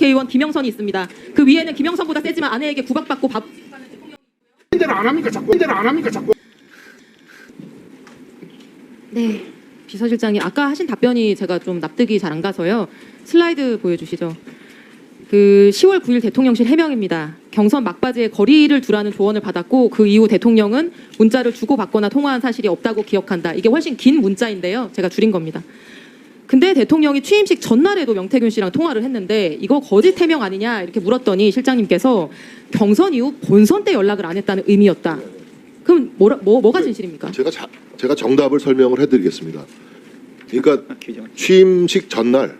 국회의원 김영선이 있습니다. 그 위에는 김영선보다 세지만 아내에게 구박받고 밥 대로 안 합니까 자꾸? 대로 안 합니까 자꾸? 네, 비서실장님 아까 하신 답변이 제가 좀 납득이 잘 안 가서요. 슬라이드 보여주시죠. 그 10월 9일 대통령실 해명입니다. 경선 막바지에 거리를 두라는 조언을 받았고 그 이후 대통령은 문자를 주고받거나 통화한 사실이 없다고 기억한다. 이게 훨씬 긴 문자인데요. 제가 줄인 겁니다. 근데 대통령이 취임식 전날에도 명태균 씨랑 통화를 했는데 이거 거짓 해명 아니냐 이렇게 물었더니 실장님께서 경선 이후 본선 때 연락을 안 했다는 의미였다. 그럼 뭐가 진실입니까? 제가 정답을 설명을 해드리겠습니다. 그러니까 취임식 전날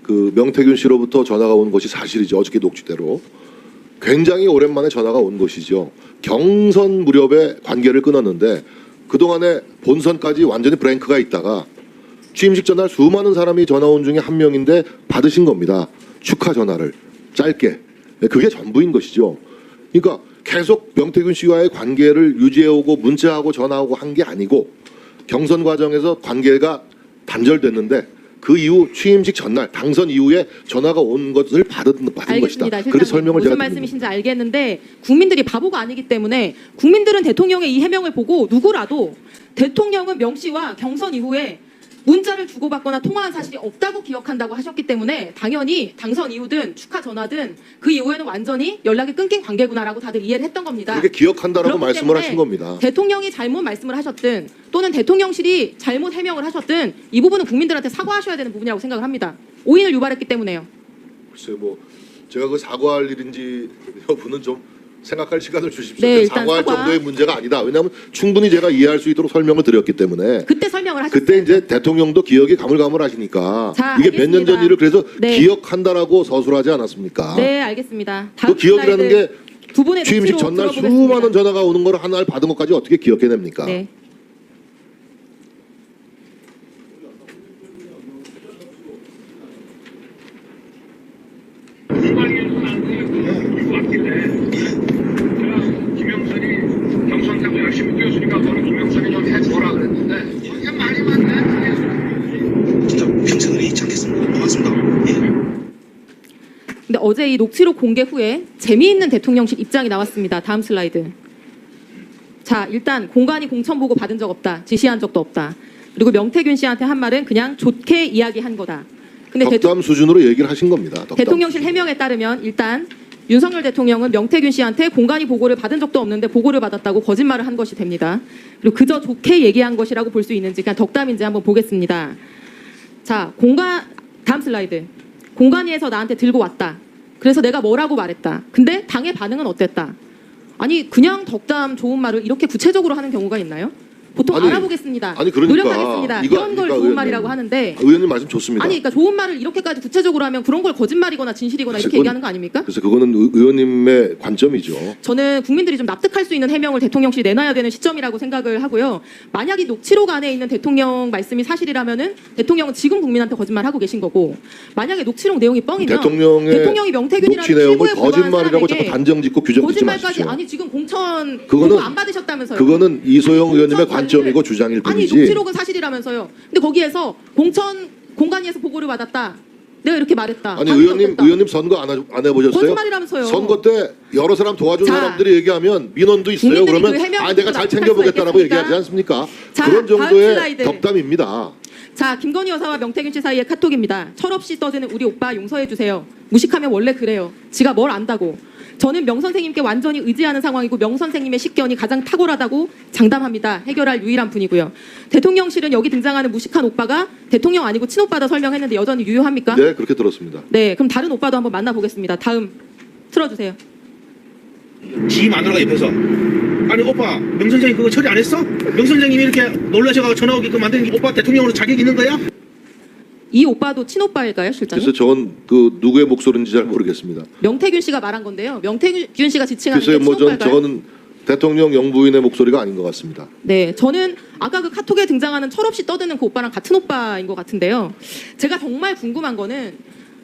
그 명태균 씨로부터 전화가 온 것이 사실이죠. 어저께 녹취대로 굉장히 오랜만에 전화가 온 것이죠. 경선 무렵에 관계를 끊었는데 그동안에 본선까지 완전히 브랭크가 있다가 취임식 전날 수많은 사람이 전화 온 중에 한 명인데 받으신 겁니다. 축하 전화를 짧게. 그게 전부인 것이죠. 그러니까 계속 명태균 씨와의 관계를 유지해오고 문자하고 전화하고 한 게 아니고 경선 과정에서 관계가 단절됐는데 그 이후 취임식 전날 당선 이후에 전화가 온 것을 받은 것이다. 그래서 설명을 무슨 제가 말씀이신지 알겠는데 국민들이 바보가 아니기 때문에 국민들은 대통령의 이 해명을 보고 누구라도 대통령은 명 씨와 경선 이후에 문자를 주고받거나 통화한 사실이 없다고 기억한다고 하셨기 때문에 당연히 당선 이후든 축하 전화든 그 이후에는 완전히 연락이 끊긴 관계구나라고 다들 이해를 했던 겁니다. 그렇게 기억한다라고 말씀을 하신 겁니다. 대통령이 잘못 말씀을 하셨든 또는 대통령실이 잘못 해명을 하셨든 이 부분은 국민들한테 사과하셔야 되는 부분이라고 생각을 합니다. 오인을 유발했기 때문에요. 글쎄요, 뭐 제가 그 사과할 일인지 여부는 좀 생각할 시간을 주십시오. 네, 사과할 정도의 문제가 아니다. 왜냐하면 충분히 제가 이해할 수 있도록 설명을 드렸기 때문에 그때 설명을 하셨어요. 그때 이제 대통령도 기억이 가물가물하시니까 자, 이게 몇 년 전 알겠습니다. 일을 그래서 네. 기억한다라고 서술하지 않았습니까? 네, 알겠습니다. 그 다음 기억이라는 게 두 분의 취임식 녹취로 전날 들어보겠습니다. 수많은 전화가 오는 걸 하나를 받은 것까지 어떻게 기억해냅니까? 네. 김영선이 경선 타고 열심히 뛰었으니까 너는 김영선이 좀 해줘라 그랬는데 이게 말이 많네. 진짜 평생을 잊지 않겠습니다. 고맙습니다. 예. 근데 어제 이 녹취록 공개 후에 재미있는 대통령실 입장이 나왔습니다. 다음 슬라이드. 자, 일단 공관위 공천 보고 받은 적 없다. 지시한 적도 없다. 그리고 명태균 씨한테 한 말은 그냥 좋게 이야기한 거다. 근데 덕담 수준으로 얘기를 하신 겁니다. 덕담. 대통령실 해명에 따르면 일단 윤석열 대통령은 명태균 씨한테 공관위 보고를 받은 적도 없는데 보고를 받았다고 거짓말을 한 것이 됩니다. 그리고 그저 좋게 얘기한 것이라고 볼 수 있는지 그냥 덕담인지 한번 보겠습니다. 자, 다음 슬라이드. 공관위에서 나한테 들고 왔다. 그래서 내가 뭐라고 말했다. 근데 당의 반응은 어땠다. 아니 그냥 덕담 좋은 말을 이렇게 구체적으로 하는 경우가 있나요? 보통 아니, 알아보겠습니다. 아니, 그러니까 노력하겠습니다. 이거 이런 걸 아닙니까, 좋은 의원님. 말이라고 하는데 의원님 말씀 좋습니다. 아니 그러니까 좋은 말을 이렇게까지 구체적으로 하면 그런 걸 거짓말이거나 진실이거나 이렇게 그건- 얘기하는 거 아닙니까? 그래서 그거는 의원님의 관점이죠. 저는 국민들이 좀 납득할 수 있는 해명을 대통령실이 내놔야 되는 시점이라고 생각을 하고요. 만약 이 녹취록 안에 있는 대통령 말씀이 사실이라면은 대통령은 지금 국민한테 거짓말하고 계신 거고 만약에 녹취록 내용이 뻥이면 대통령이 명태균이라는 녹취 내용을 최고의 보도한 거짓말이라고 자꾸 사람에게 단정짓고 규정 짓지 거짓말까지 마십시오. 아니 지금 공천 그거는- 보고 안 받으셨다면서요. 그거는 이소영 의원님의 공천 관점이고 관리를- 주장일 아니 뿐이지. 녹취록은 사실이라면서요. 근데 거기에서 공관위에서 보고를 받았다. 내가 이렇게 말했다. 아니 반응이 의원님 어땠다. 의원님 선거 안 해보셨어요? 거짓말이라면서요. 선거 때 여러 사람 도와준 자, 사람들이 얘기하면 민원도 있어요. 국민들이 그러면 그 해명을 내가 잘 듣고 챙겨보겠다라고 납득할 얘기하지 수가 않습니까? 자, 그런 다음 정도의 슬라이드. 덕담입니다. 자, 김건희 여사와 명태균 씨 사이의 카톡입니다. 철없이 떠드는 우리 오빠 용서해 주세요. 무식하면 원래 그래요. 지가 뭘 안다고. 저는 명 선생님께 완전히 의지하는 상황이고 명 선생님의 식견이 가장 탁월하다고 장담합니다. 해결할 유일한 분이고요. 대통령실은 여기 등장하는 무식한 오빠가 대통령 아니고 친오빠다 설명했는데 여전히 유효합니까? 네, 그렇게 들었습니다. 네, 그럼 다른 오빠도 한번 만나보겠습니다. 다음 틀어주세요. 지 마누라가 옆에서 아니 오빠 명 선생님 그거 처리 안 했어? 명 선생님이 이렇게 놀라셔가지고 전화 오게끔 만드는 게 오빠 대통령으로 자격 있는 거야? 이 오빠도 친오빠일까요, 실장님? 그래서 저건 그 누구의 목소리인지 잘 모르겠습니다. 명태균 씨가 말한 건데요. 명태균 씨가 지칭하는 게 글쎄요, 친오빠일까요? 저거는 대통령 영부인의 목소리가 아닌 것 같습니다. 네, 저는 아까 그 카톡에 등장하는 철없이 떠드는 그 오빠랑 같은 오빠인 것 같은데요. 제가 정말 궁금한 거는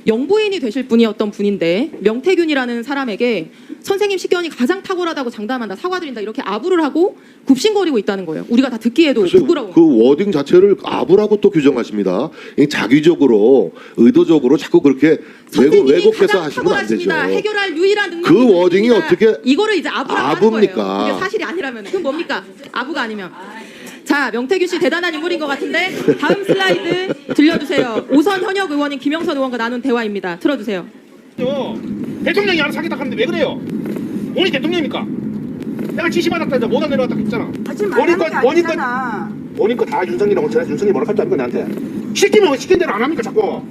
영부인이 되실 분이었던 분인데 명태균이라는 사람에게 선생님 식견이 가장 탁월하다고 장담한다, 사과드린다 이렇게 아부를 하고 굽신거리고 있다는 거예요. 우리가 다 듣기에도 그래서 부끄러워. 그 워딩 자체를 아부라고 또 규정하십니다. 이 자기적으로 의도적으로 자꾸 그렇게 선생님이 왜곡해서 가장 하시면 안 되죠. 탁월하십니다. 해결할 유일한 능력이 그 워딩이 있습니다. 어떻게 이거를 이제 아부라고 아부입니까? 하는 거예요. 이게 사실이 아니라면 그럼 뭡니까? 아부가 아니면. 자, 명태균 씨 대단한 인물인 것 같은데 다음 슬라이드 들려주세요. 오선 현역 의원인 김영선 의원과 나눈 대화입니다. 틀어주세요. 대통령이 알아서 하겠다 하는데 왜 그래요? 원이 대통령입니까? 내가 지시받았다 못안 내려왔다 했잖아. 하지 말라는 게 아니잖아. 원인 거 다 윤석이라고 전해 윤석이 뭐라 할줄 압니까 나한테? 시키면 왜 시킨 대로 안 합니까 자꾸?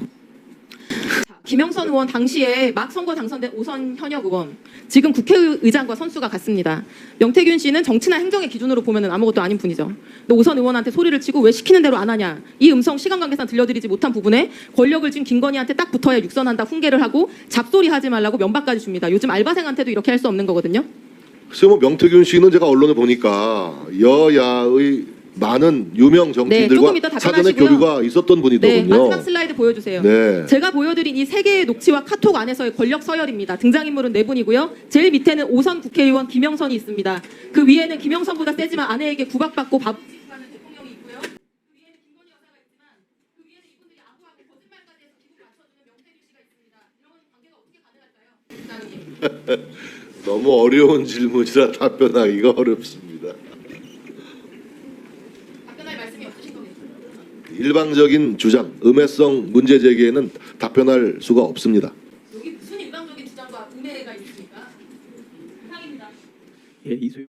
김영선 의원 당시에 막 선거 당선된 오선 현역 의원, 지금 국회의장과 선수가 같습니다. 명태균 씨는 정치나 행정의 기준으로 보면 아무것도 아닌 분이죠. 근데 오선 의원한테 소리를 치고 왜 시키는 대로 안 하냐, 이 음성 시간 관계상 들려드리지 못한 부분에 권력을 쥔 김건희한테 딱 붙어야 육선한다 훈계를 하고 잡소리 하지 말라고 면박까지 줍니다. 요즘 알바생한테도 이렇게 할 수 없는 거거든요. 글쎄 뭐 명태균 씨는 제가 언론을 보니까 여야의 많은 유명 정치인들과 조금 이따 사전에 답변하시고요. 교류가 있었던 분이더군요. 네, 마지막 슬라이드 보여주세요. 네. 제가 보여드린 이 세 개의 녹취와 카톡 안에서의 권력 서열입니다. 등장인물은 네 분이고요. 제일 밑에는 오선 국회의원 김영선이 있습니다. 그 위에는 김영선보다 세지만 아내에게 구박받고 바보짓하는 대통령이 있고요. 그 위에는 김건희 여사가 있지만 그 위에는 이분들이 아부하고 거짓말까지 해서 기분 맞춰주는 명태균 씨가 있습니다. 이런 관계가 어떻게 가능할까요? 부장님. 너무 어려운 질문이라 답변하기가 어렵습니다. 답변할 말씀이 없으신 거겠죠? 일방적인 주장, 음해성 문제 제기에는 답변할 수가 없습니다. 여기 무슨 일방적인 주장과 음해가 있습니까? 상입니다. 예, 이소영